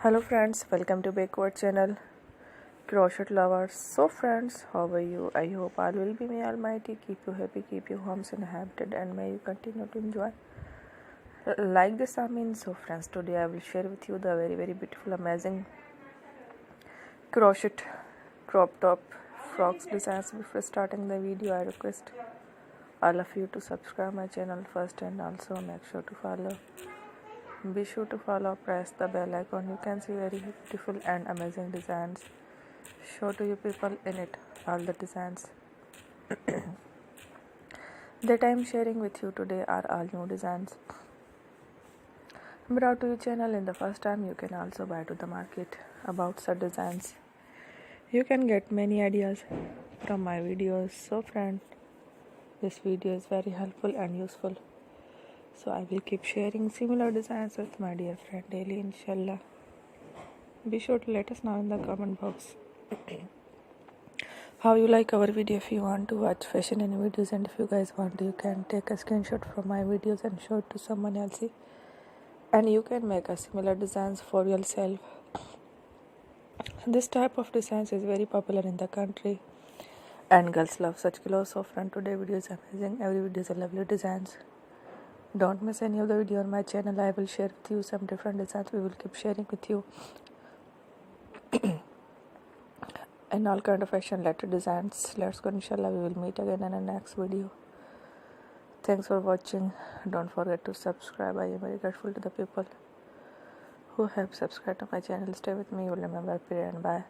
Hello friends, welcome to Backward channel Crochet lovers. So friends, how are you? I hope all will be may almighty keep you happy, keep you homes inhabited, and may you continue to enjoy like this. So friends, today I will share with you the very beautiful amazing crochet crop top frocks designs. Before starting the video, I request all of you to subscribe my channel first, and also make sure to follow. Be sure to follow, press the bell icon. You can see very beautiful and amazing designs. Show to you people in it all the designs that I am sharing with you today are all new designs brought to your channel in the first time. You can also buy to the market about such designs. You can get many ideas from my videos. So friend, this video is very helpful and useful. So I will keep sharing similar designs with my dear friend daily, inshallah. Be sure to let us know in the comment box how you like our video. If you want to watch fashion and videos, and if you guys want, you can take a screenshot from my videos and show it to someone else, and you can make a similar designs for yourself. This type of designs is very popular in the country and girls love such clothes. So friend, today video is amazing. Every video is a lovely designs. Don't miss any of the video on my channel. I will share with you some different designs. We will keep sharing with you and all kind of fashion related designs. Let's go, inshallah. We will meet again in the next video. Thanks for watching. Don't forget to subscribe. I am very grateful to the people who have subscribed to my channel. Stay with me. You will remember. Period. And bye.